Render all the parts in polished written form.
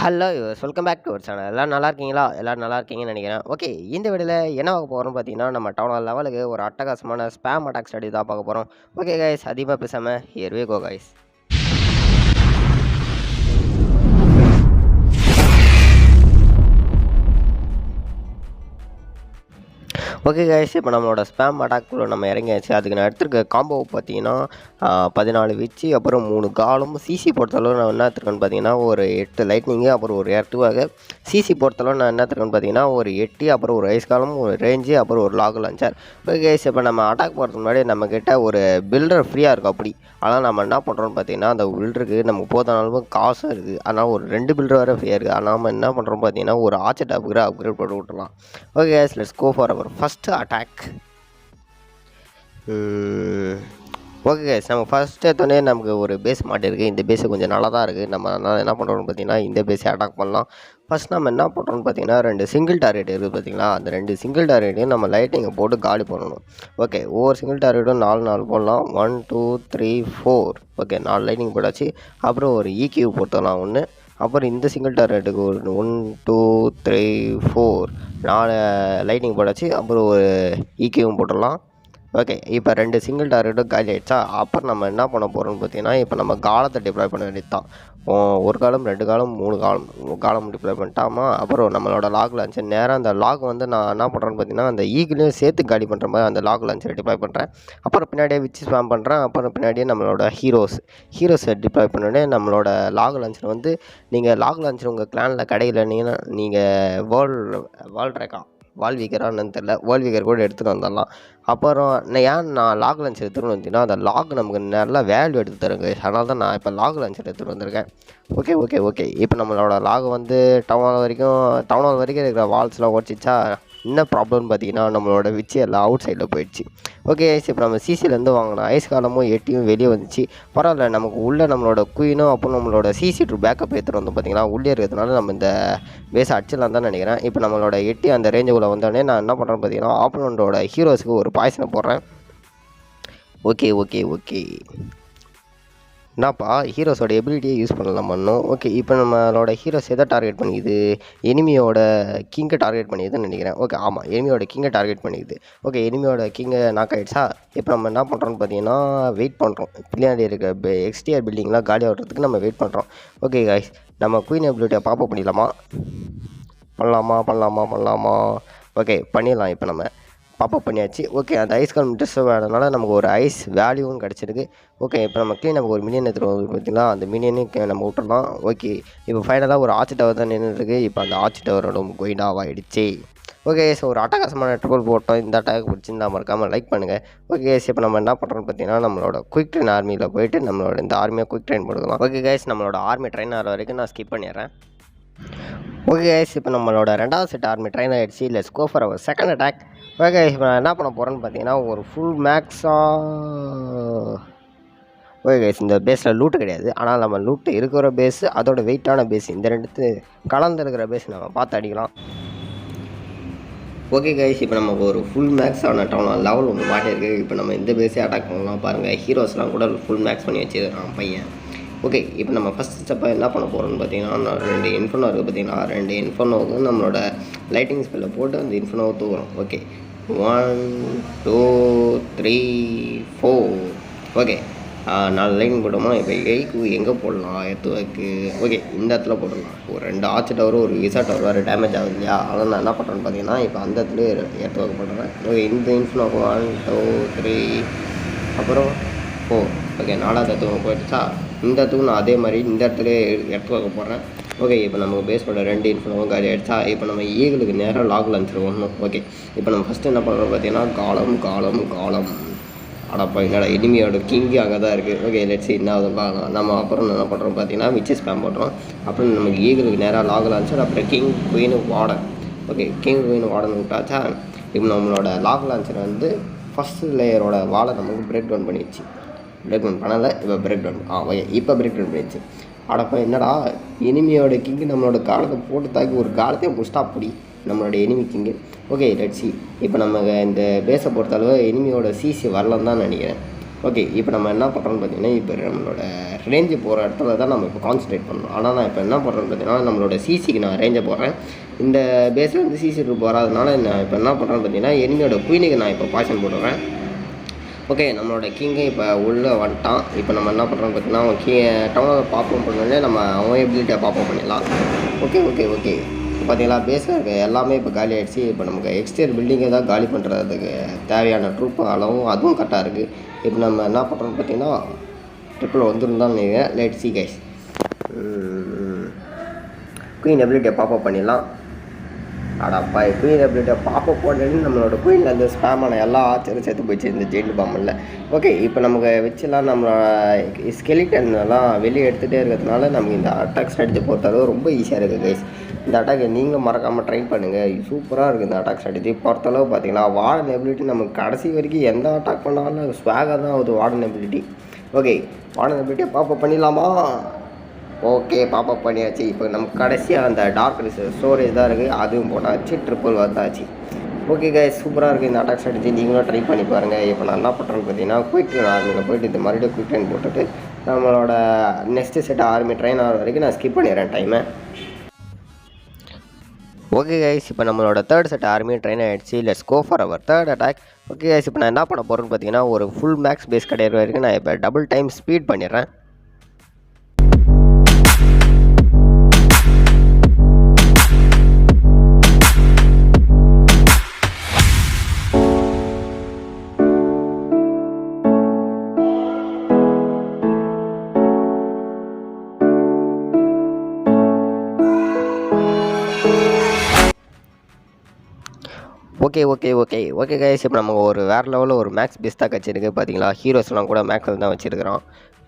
Hello yours welcome back to our channel. எல்லோரும் நல்லா இருக்கீங்களா? எல்லோரும் நல்லா இருக்கீங்கன்னு நினைக்கிறேன். ஓகே, இந்த வீடியோவில் என்ன பார்க்க போகிறோம்னு பார்த்தீங்கன்னா, நம்ம டவுன் ஹால் லெவலுக்கு ஒரு அட்டகாசமான ஸ்பேம் அட்டாக் ஸ்டடி தான் பார்க்க போகிறோம். ஓகே கைஸ், அதிகமாக பேசாமல் here we go guys. Okay guys, இப்போ நம்மளோட ஸ்பேம் அட்டாக்குள்ளே நம்ம இறங்கியாச்சு. அதுக்கு நான் எடுத்துருக்க காம்போ பார்த்தீங்கன்னா 14 விச்சு, அப்புறம் 3 காலம். சிசி பொறுத்தளவு நான் என்ன எடுத்துருக்கேன்னு பார்த்தீங்கன்னா ஒரு 8 லைட்னிங்கு, அப்புறம் ஒரு ஏர்ட்டுவாக. சிசி பொறுத்தளவு நான் என்ன எடுத்துருக்கேன்னு பார்த்தீங்கன்னா ஒரு 8, அப்புறம் ஒரு ஐஸ் காலம், ஒரு ரேஞ்சு, அப்புறம் ஒரு லாக் லான்ச்சர். ஓகே கைஸ், இப்போ நம்ம அட்டாக் போகிறதுக்கு முன்னாடி நம்மக்கிட்ட ஒரு பில்டர் ஃப்ரீயாக இருக்கும். அப்படி ஆனால் நம்ம என்ன பண்ணுறோம்னு பார்த்தீங்கன்னா, அந்த பில்டருக்கு நமக்கு போதான அளவு காசும் இருக்குது. ஆனால் ஒரு 2 பில்டர் வேறு ஃப்ரீயாக இருக்குது. ஆனால் நம்ம என்ன பண்ணுறோம் பார்த்தீங்கன்னா ஒரு ஆச்சட் அப்கிரேட் போட்டு விட்டுலாம். Okay guys, let's go for our first attack. Okay guys, நம்ம ஃபஸ்ட்டு எடுத்தோடனே நமக்கு ஒரு பேஸ் மாட்டிருக்கு. இந்த பேஸு கொஞ்சம் நல்லா தான் இருக்குது. நம்ம அதனால் என்ன பண்ணுறோம்னு பார்த்தீங்கன்னா இந்த பேஸை அட்டாக் பண்ணலாம். ஃபஸ்ட் நம்ம என்ன பண்ணுறோம்னு பார்த்தீங்கன்னா 2 சிங்கிள் டார்கெட் இருக்குது பார்த்தீங்களா, அந்த 2 சிங்கிள் டார்கெட்டையும் நம்ம லைட்டிங்கை போட்டு காலி பண்ணணும். ஓகே, ஒவ்வொரு சிங்கிள் டார்கெட்டும் 4 போடலாம். 1 2 3 4. ஓகே, 4 லைட்டிங் போட்டாச்சு. அப்புறம் ஒரு EQ போட்டுடலாம் ஒன்று. அப்புறம் இந்த சிங்கிள் டார்கெட்டுக்கு ஒரு 1 2 3 4 4 லைட்டிங் போட்டாச்சு. அப்புறம் ஒரு EQவும் போட்டுடலாம். ஓகே, இப்போ 2 சிங்கிள் டார்கெட்டும் காலி ஆகிடுச்சா. அப்புறம் நம்ம என்ன பண்ண போகிறோம்னு பார்த்தீங்கன்னா இப்போ நம்ம காலத்தை டிப்ளாய் பண்ண வேண்டியது தான். ஒரு காலம், 2 காலம், 3 காலம் டிப்ளாய் பண்ணிட்டாமா. அப்புறம் நம்மளோட லாக் லான்ச்சர் நேராக அந்த லாக் வந்து நான் என்ன பண்ணுறேன்னு பார்த்தீங்கன்னா அந்த ஈகிளையும் சேர்த்து காலி பண்ணுற மாதிரி அந்த லாக் லான்ச்சரை டிப்ளாய் பண்ணுறேன். அப்புறம் பின்னாடியே விச்சு ஸ்பாம் பண்ணுறேன். அப்புறம் பின்னாடியே நம்மளோட ஹீரோஸை டிப்ளாய் பண்ணோடனே நம்மளோட லாக் லான்ச்சர் வந்து நீங்கள் லாக் லான்ச்சர் உங்கள் கிளானில் கிடைக்கலன்னீங்கன்னா நீங்கள் வால் வீக்கரானு தெரில, வேர்ல்ட் வீக்கர் கூட எடுத்துகிட்டு வந்துடலாம். அப்புறம் நான் லாக் லான்ச்சர் எடுத்துகிட்டு வந்தீங்கன்னா அந்த லாக் நமக்கு நல்லா வேல்யூ எடுத்து தருங்க. அதனால தான் நான் இப்போ லாக் லான்ச்சர் எடுத்துகிட்டு வந்திருக்கேன். ஓகே, இப்போ நம்மளோட லாக் வந்து டவுன் ஹால் வரைக்கும் இருக்கிற வால்ஸ்லாம் உடச்சிச்சா. என்ன ப்ராப்ளம்னு பார்த்தீங்கன்னா நம்மளோட விச்சு எல்லாம் அவுட் சைடில் போயிடுச்சு. ஓகே, இப்போ நம்ம சிசிலேருந்து வாங்கின ஐஸ் காலமும் 8யும் வெளியே வந்துச்சு. பரவாயில்ல, நமக்கு உள்ளே நம்மளோட குயினும் அப்புறம் நம்மளோட சிசி டூ பேக்கப் எடுத்துகிட்டு வந்தோம் பார்த்தீங்களா. உள்ளே இருக்கிறதுனால நம்ம இந்த பேஸை அடிச்சிடலாம் தான் நினைக்கிறேன். இப்போ நம்மளோட 8 அந்த ரேஞ்சுக்குள்ளே வந்தோடனே நான் என்ன பண்ணுறேன்னு பார்த்தீங்கன்னா ஆப்போனண்டோட ஹீரோஸுக்கு ஒரு பாய்சனை போடுறேன். ஓகே என்னப்பா ஹீரோஸோட எபிலிட்டியை யூஸ் பண்ணலாம் பண்ணோம். ஓகே, இப்போ நம்மளோட ஹீரோஸ் எதை டார்கெட் பண்ணிக்குது, எனிமியோட கிங்கை டார்கெட் பண்ணிக்குதுன்னு நினைக்கிறேன். ஓகே, ஆமாம், எனிமியோட கிங்கை டார்கெட் பண்ணிக்குது. ஓகே, எனிமியோட கிங்கை நாக் ஆகிடுச்சா. இப்போ நம்ம என்ன பண்ணுறோம்னு பார்த்தீங்கன்னா வெயிட் பண்ணுறோம். பின்னாடி இருக்க எக்ஸ்டிஆர் பில்டிங்லாம் காலி ஆகிறதுக்கு நம்ம வெயிட் பண்ணுறோம். ஓகே கைஸ், நம்ம குயின் எபிலிட்டியை பாப்பப் பண்ணலாமா. ஓகே, பண்ணிடலாம். இப்போ நம்ம பாப்பப் பண்ணியாச்சு. ஓகே, அந்த ஐஸ் கால் டிஸ்டர்ப் ஆனதுனால நமக்கு ஒரு ஐஸ் வேல்யூவும் கிடச்சிருக்கு. ஓகே, இப்போ நம்ம நமக்கு ஒரு மினியன் எடுத்துகிட்டு பார்த்தீங்களா, அந்த மினியனையும் நம்ம விட்டுறலாம். ஓகே, இப்போ ஃபைனலாக ஒரு ஆட்சி டவர் தான் நின்றுருக்கு. இப்போ அந்த ஆட்சி டவரோட கோயினாவாகிடுச்சு. ஓகே, ஸோ ஒரு அட்டகாசமான ட்ரிபிள் போட்டோம். இந்த அட்டாக் பிடிச்சிருந்தா மறக்காமல் லைக் பண்ணுங்கள். ஓகே, இப்போ நம்ம என்ன பண்ணுறோம்னு பார்த்தீங்கன்னா நம்மளோட குயிக் ட்ரெயின் ஆர்மியில் போயிட்டு நம்மளோட இந்த ஆர்மியை குயிக் ட்ரெயின் போட்டுக்கலாம். ஓகே கைஸ், நம்மளோட ஆர்மி ட்ரெயின் ஆகிற வரைக்கும் நான் ஸ்கிப் பண்ணிடுறேன். ஓகே கைஸ், இப்போ நம்மளோட 2வது செட் ஆர்மி ட்ரெயின் ஆகிடுச்சு. Let's go for our second attack. Okay, இப்போ நான் என்ன பண்ண போகிறேன்னு பார்த்தீங்கன்னா ஒரு ஃபுல் மேக்ஸாக. ஓகே கைஸ், இந்த பேஸில் லூட்டு கிடையாது. ஆனால் நம்ம லூட்டு இருக்கிற பேஸு அதோட வெயிட்டான பேஸ் இந்த 2 கலந்துருக்கிற பேஸ் நம்ம பார்த்து அடிக்கலாம். ஓகே கைஸ், இப்போ நமக்கு ஒரு ஃபுல் மேக்ஸ் ஆன டவுன் லெவல் ஒன்று மாட்டியிருக்கு. இப்போ நம்ம இந்த பேஸே அட்டாக் பண்ணலாம். பாருங்கள், ஹீரோஸ்லாம் கூட ஃபுல் மேக்ஸ் பண்ணி வச்சுருக்கான் பையன். ஓகே, இப்போ நம்ம ஃபஸ்ட் ஸ்டெப்பாக என்ன பண்ண போகிறோம்னு பார்த்தீங்கன்னா 2 இன்ஃபர்னோ இருக்குது பார்த்தீங்கன்னா 2 இன்ஃபர்னோவுக்கு நம்மளோட லைட்டிங் ஸ்பெல்லை போட்டு அந்த இன்ஃபர்னோவை தூக்குறோம். ஓகே, 1 2 3 4. ஓகே, 4 லைன் போட்டோமா. இப்போ எய்க்கு எங்கே போடலாம் எத்துவாக்கு. ஓகே, இந்த இடத்துல போட்டுடலாம். ஒரு 2 ஆர்ச் டவர் ஒரு விசா டவர் வேறு டேமேஜ் ஆகுது இல்லையா. அதனால் நான் என்ன பண்ணுறேன்னு பார்த்தீங்கன்னா இப்போ அந்த இடத்துல எத்துவாக்கு போட்டுறேன். ஓகே, இந்த இன்ஃபர்னோக்கு 1 2 3 அப்புறம் 4. ஓகே, 4வது இடத்துக்கு போயிடுச்சா. இந்த இடத்துக்கு நான் அதே மாதிரி இந்த இடத்துல எடுத்து போடுறேன். ஓகே, இப்போ நமக்கு பேஸோட 2 இன்ஃபர்னோவும் காலி ஆகிடுச்சா. இப்போ நம்ம ஈகிளுக்கு நேராக லாக் லான்ச்சர் ஒன்றும். ஓகே, இப்போ நம்ம ஃபஸ்ட்டு என்ன பண்ணுறோம் பார்த்தீங்கன்னா காலம் அடப்பா என்னடா எனிமியோட கிங்கு அங்கே தான் இருக்குது. ஓகே, லெட்ஸ் என்ன ஆகுதுன்னு பார்க்கலாம். நம்ம அப்புறம் என்ன பண்ணுறோம் பார்த்தீங்கன்னா விச்சு ஸ்பேம் பண்ணுறோம். அப்புறம் நமக்கு ஈகிளுக்கு நேராக லாக் லான்ச்சர், அப்புறம் king queen warden. Okay, king queen warden விட்டாச்சா. இப்போ நம்மளோட லாக் லான்ச்சர் வந்து ஃபஸ்ட்டு லேயரோட வாழை நமக்கு பிரேக் டவுன் பண்ணிடுச்சு. பிரேக் டவுன் பண்ணலை, இப்போ பிரேக் டவுன் இப்போ பிரேக் டவுன் பண்ணிடுச்சு. அடப்பா என்னடா எனிமியோட கிங்கு நம்மளோட காலத்தை போட்டு தாக்கி ஒரு காலத்தையும் முடிச்சிட்டா அப்படி நம்மளோட enemy king. Okay, let's see. இப்போ நம்ம இந்த பேஸை பொறுத்தளவு எனிமியோட சிசி வரலன்னு தான் நினைக்கிறேன். ஓகே இப்போ நம்ம என்ன பண்ணுறோம்னு பார்த்தீங்கன்னா இப்போ நம்மளோட ரேஞ்சு போகிற இடத்துல தான் நம்ம இப்போ கான்சன்ட்ரேட் பண்ணணும். ஆனால் நான் இப்போ என்ன பண்ணுறேன்னு பார்த்தீங்கன்னா நம்மளோட சிசிக்கு நான் ரேஞ்சை போடுறேன். இந்த பேஸில் வந்து சிசி ட்ரூப் வராதனால நான் இப்போ என்ன பண்ணுறேன்னு பார்த்தீங்கன்னா எனிமியோட குயினுக்கு நான் இப்போ பாய்சன் போட்டுறேன். ஓகே நம்மளோட கிங்கு இப்போ உள்ளே வந்துட்டான். இப்போ நம்ம என்ன பண்ணுறோம்னு பார்த்தீங்கன்னா அவன் டவுனில் பாப்போம் பண்ணோடனே நம்ம அவன் எபிலிட்டியை பாப்போம் பண்ணிடலாம். ஓகே ஓகே ஓகே பார்த்தீங்களா பேஸில் இருக்க எல்லாமே இப்போ காலி ஆகிடுச்சு. இப்போ நமக்கு எக்ஸ்டீரியர் பில்டிங்கை தான் காலி பண்ணுறதுக்கு தேவையான ட்ரூப் அளவும் அதுவும் கரெக்டாக இருக்குது. இப்போ நம்ம என்ன பண்ணுறோம்னு பார்த்தீங்கன்னா ட்ரிப்பில் வந்துருந்தான்னு நீங்கள் லேட் சி கைஸ் குயின் எபிலிட்டியை பாப்பப் பண்ணிடலாம். அடாப்பா குயின் எபிலிட்டியை பாப்பப் பண்ணி நம்மளோட குயினில் அந்த ஸ்பேமான எல்லா ஆச்சரும் சேர்த்து போயிடுச்சு இந்த ஜெயில் பாம்பில். ஓகே இப்போ நமக்கு வச்சுலாம் நம்ம ஸ்கெலிட்டன்லாம் வெளியே எடுத்துகிட்டே இருக்கிறதுனால நமக்கு இந்த அட்டாக் ஸ்ட்ராட்டஜி பொறுத்தளவு ரொம்ப ஈஸியாக இருக்குது கைஸ். இந்த அட்டாக்கை நீங்களும் மறக்காமல் ட்ரை பண்ணுங்கள். சூப்பராக இருக்குது இந்த அட்டாக் ஸ்ட்ராட்டஜி பொறுத்தளவு. பார்த்தீங்களா வார்டன் எபிலிட்டி நமக்கு கடைசி வரைக்கும் எந்த அட்டாக் பண்ணாலும் ஸ்வாகாக தான் ஆகுது வார்டன் எபிலிட்டி. ஓகே வார்டன் எபிலிட்டியை பாப்பப் பண்ணிடலாமா? ஓகே பாப்பப் பண்ணியாச்சு. இப்போ நமக்கு கடைசியாக அந்த டார்க் ஸ்டோரேஜ் தான் இருக்குது, அதுவும் போட்டாச்சு. ட்ரிப்பிள் வந்தாச்சு. ஓகே கைஸ் சூப்பராக இருக்குது இந்த அட்டாக் ஸ்ட்ராட்டஜி. நீங்களும் ட்ரை பண்ணி பாருங்கள். இப்போ நான் என்ன பண்ணுறேன்னு பார்த்தீங்கன்னா குயிக் ட்ரெயின் ஆர்மியில் போய்ட்டு இது மறுபடியும் குயிக் ட்ரெயின் போட்டுட்டு நம்மளோட நெக்ஸ்ட்டு செட் ஆர்மி ட்ரெயின் ஆகிற வரைக்கும் நான் ஸ்கிப் பண்ணிடுறேன் டைமை. ஓகே கைஸ் இப்போ நம்மளோட தேர்ட் செட் ஆர்மி ட்ரெயின் ஆகிடுச்சு. Let's go for our third attack. Okay guys இப்போ நான் என்ன பண்ண போகிறேன்னு பார்த்தீங்கன்னா ஒரு ஃபுல் மேக்ஸ் பேஸ் கிடைக்கிற வரைக்கும் நான் இப்போ டபுள் டைம் ஸ்பீட் பண்ணிடுறேன். Okay okay okay okay guys இப்போ நம்ம ஒரு வேறு லெவலில் ஒரு மேக்ஸ் பேஸ் தான் வச்சுருக்கு. பார்த்தீங்களா ஹீரோஸ்லாம் கூட மேக்ஸில் தான் வச்சுருக்கிறோம்.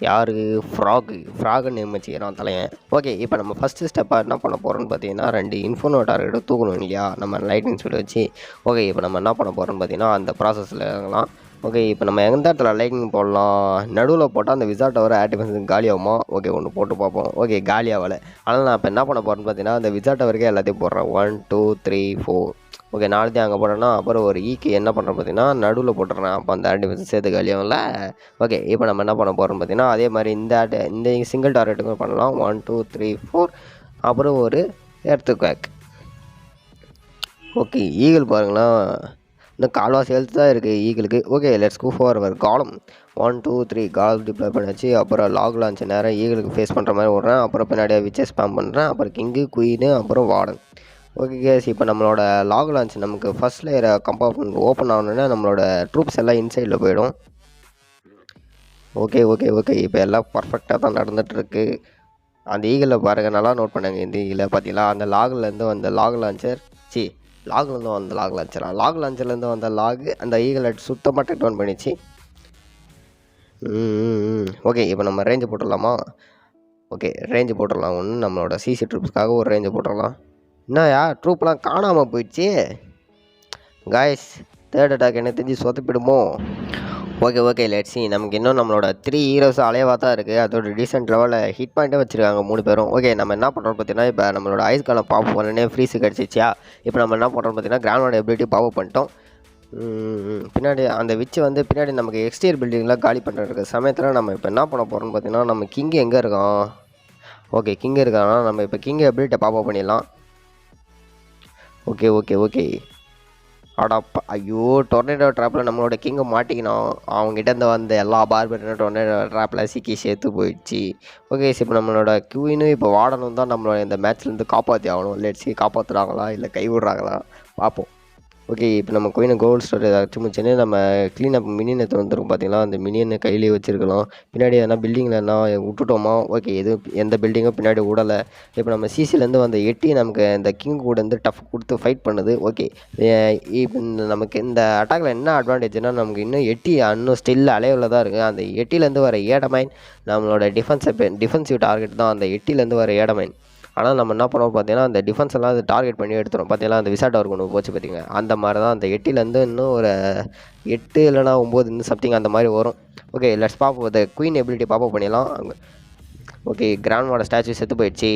யார் ஃப்ராகு நேம் வச்சுக்கிறான் தலையன். ஓகே இப்போ நம்ம ஃபஸ்ட்டு ஸ்டெப்பாக என்ன பண்ண போகிறோம்னு பார்த்தீங்கன்னா 2 இன்ஃபோனோ டார்கெட்டை தூக்கணும் இல்லையா நம்ம லைட்டிங் ஸ்பீட் வச்சு. ஓகே இப்போ நம்ம என்ன பண்ண போகிறோம்னு பார்த்தீங்கன்னா அந்த ப்ராசஸில் இறங்கலாம். ஓகே இப்போ நம்ம எந்த இடத்துல லைட்டிங் போடலாம்? நடுவில் போட்டால் அந்த விசார்ட் டவர் ஆக்டிவேஷன் காலி ஆகுமா? ஓகே ஒன்று போட்டு பார்ப்போம். ஓகே காலி ஆகலை. ஆனால் நான் இப்போ என்ன பண்ண போகிறேன்னு பார்த்தீங்கன்னா அந்த விசார்ட் டவருக்கே எல்லாத்தையும் போடுறேன். 1 2 3 4 ஓகே 4 அங்கே போட்டோன்னா அப்புறம் ஒரு ஈக்கு என்ன பண்ணுறேன் பார்த்தீங்கன்னா நடுவில் போட்டுறேன். அப்போ அந்த ஆக்டிவேஷன் சேர்த்து காலியாகல. ஓகே இப்போ நம்ம என்ன பண்ண போகிறோம்னு பார்த்தீங்கன்னா அதே மாதிரி இந்த சிங்கிள் டார்கெட்டுக்கும் பண்ணலாம். 1 2 3 4 அப்புறம் ஒரு எர்த்குவேக். ஓகே ஈகிள் பாருங்களேன் இன்னும் கால்வாசி ஹெல்த் தான் இருக்குது ஈகிளுக்கு. Okay let's go for our காலம். 1 2 3 கால் டிப்ளை பண்ணியாச்சு. அப்புறம் லாக் லான்ச் நேரம் ஈகிளுக்கு ஃபேஸ் பண்ணுற மாதிரி விட்றேன். அப்புறம் பின்னாடியே விச்சை ஸ்பேம் பண்ணுறேன். அப்புறம் கிங்கு குயினு அப்புறம் வார்டன். ஓகே கேஸ் இப்போ நம்மளோட லாக் லான்ச் நமக்கு ஃபஸ்ட் லேயரை கம்பார்ட்மெண்ட் ஓப்பன் ஆகணுன்னா நம்மளோட ட்ரூப்ஸ் எல்லாம் இன்சைடில் போயிடும். ஓகே ஓகே ஓகே இப்போ எல்லாம் பர்ஃபெக்டாக தான் நடந்துகிட்ருக்கு. அந்த ஈகிளில் பாருங்கள் நல்லா நோட் பண்ணுங்க. இந்த ஈகிளில் பார்த்தீங்களா அந்த லாக்லேருந்து வந்த லாக் லான்ச்சர் லாக்லேருந்து வந்த லாக் லான்ச்சரா லாக் லான்ச்சர்லேருந்து வந்த லாக் அந்த ஈகிளை சுத்தமாக டெக் டவுன் பண்ணிச்சு. ஓகே இப்போ நம்ம ரேஞ்சு போட்டுடலாமா? ஓகே ரேஞ்சு போட்டுடலாம். ஒன்று நம்மளோட சிசி ட்ரூப்ஸ்க்காக ஒரு ரேஞ்சு போட்டுடலாம். என்னயா ட்ரூப்லாம் காணாமல் போயிடுச்சு காய்ஸ். தேர்ட் அட்டாக் எனக்கு தெரிஞ்சு சொதப்பிடுமோ? ஓகே ஓகே லெட்ஸி நமக்கு இன்னும் நம்மளோட 3 ஹீரோஸ் அலைவாக தான் இருக்குது. அதோட டீசென்ட் லெவலில் ஹிட் பாயிண்ட்டே வச்சுருக்காங்க 3 பேரும். ஓகே நம்ம என்ன பண்ணுறோம்னு பார்த்தீங்கன்னா இப்போ நம்மளோட ஐஸ் காலம் பாப் பண்ணனே ஃப்ரீஸு கிடச்சிச்சியா. இப்போ நம்ம என்ன பண்ணுறோம்னு பார்த்தீங்கன்னா கிராண்டோட எபிலிட்டி பாப் பண்ணிட்டோம். பின்னாடி அந்த விச்சு வந்து பின்னாடி நமக்கு எக்ஸ்டீரியர் பில்டிங்லாம் காலி பண்ணுற சமயத்தில் நம்ம இப்போ என்ன பண்ண போகிறோம்னு பார்த்தீங்கன்னா நம்ம கிங்கு எங்கே இருக்கான்? ஓகே கிங்கு இருக்கானா நம்ம இப்போ கிங்கு எபிலிட்டியை பாப் பண்ணிடலாம். ஓகே ஓகே ஓகே அடாப்பா ஐயோ டொர்னேடோ ட்ராப்பில் நம்மளோட கிங்கை மாட்டிக்கணும். அவங்ககிட்ட வந்த எல்லா பார்பெட்டும் டொர்னேடோ ட்ராப்பில் சிக்கி சேர்த்து போயிடுச்சு. ஓகே இப்போ நம்மளோட குயினும் இப்போ வார்டனும் தான் நம்மளோட இந்த மேட்ச்லேருந்து காப்பாற்றி ஆகணும். லெட்ஸி காப்பாற்றுறாங்களா இல்லை கை விடுறாங்களா பார்ப்போம். ஓகே இப்போ நம்ம குயினை கோல்டு ஸ்டோர் ஏதாச்சும் முடிச்சுன்னு நம்ம க்ளீனப் மினியன் எடுத்து வந்துருக்கோம். பார்த்தீங்களா அந்த மினியனை கையிலேயே வச்சுருக்கலாம். பின்னாடி எதனா பில்டிங்கில் என்ன விட்டுட்டோமா? ஓகே எந்த பில்டிங்கும் பின்னாடி விடலை. இப்போ நம்ம சிசிலேருந்து வந்த எட்டி நமக்கு இந்த கிங் கூட வந்து டஃப் கொடுத்து ஃபைட் பண்ணுது. ஓகே இப்போ நமக்கு இந்த அட்டாக்ல என்ன அட்வான்டேஜ்னால் நமக்கு இன்னும் எட்டி இன்னும் ஸ்டில் அலைவில் தான் இருக்குது. அந்த எட்டிலேருந்து வர ஏடமைன் நம்மளோட டிஃபென்சிவ் டார்கெட் தான் அந்த எட்டிலேருந்து வர ஏடமைன். ஆனால் நம்ம என்ன பண்ணுவோம் பார்த்தீங்கன்னா அந்த டிஃபென்ஸ் எல்லாம் அது டார்கெட் பண்ணி எடுத்துரும். பார்த்தீங்கன்னா அந்த விசா டவர் ஒன்று போச்சு பார்த்தீங்க. அந்த மாதிரி தான் அந்த 8லேருந்து இன்னும் ஒரு 8 இல்லைனா 9 இன்னும் சம்திங் அந்த மாதிரி வரும். ஓகே லெட்ஸ் பாப்போம். அந்த குயின் எபிலிட்டி பாப்போம் பண்ணிடலாம். ஓகே கிராண்ட்மாட ஸ்டாச்சு செத்து போயிடுச்சு.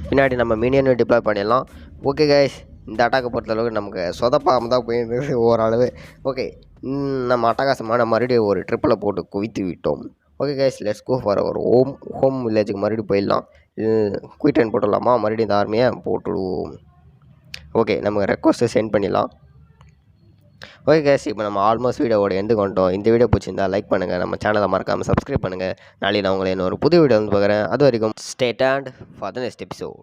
பின்னாடி நம்ம மினியன் டிப்ளாய் பண்ணிடலாம். ஓகே கைஸ் இந்த அட்டாக்கை பொறுத்தளவுக்கு நமக்கு சொதப்பாமல் தான் போயிருந்தது ஓரளவு. ஓகே, நம்ம அட்டகாசமான மறுபடியும் ஒரு ட்ரிப்பில் போட்டு குவித்து விட்டோம். Okay guys, let's go for our home வில்லேஜுக்கு மறுபடியும் போயிடலாம். குயிட் அண்ட் போட்டுடலாமா? மறுபடியும் இந்த ஆர்மியை போட்டுடுவோம். ஓகே, நம்ம ரெக்வஸ்ட்டை சென்ட் பண்ணிடலாம். ஓகே கைஸ், இப்போ நம்ம ஆல்மோஸ்ட் வீடியோவோட எண்டு கொண்டோம். இந்த வீடியோ பிடிச்சிருந்தா லைக் பண்ணுங்கள், நம்ம சேனலை மறக்காமல் சப்ஸ்கிரைப் பண்ணுங்கள். நாளைக்கு நான் உங்களை இன்னொரு புது வீடியோ வந்து பார்க்குறேன். அது வரைக்கும் stay tuned for the next episode.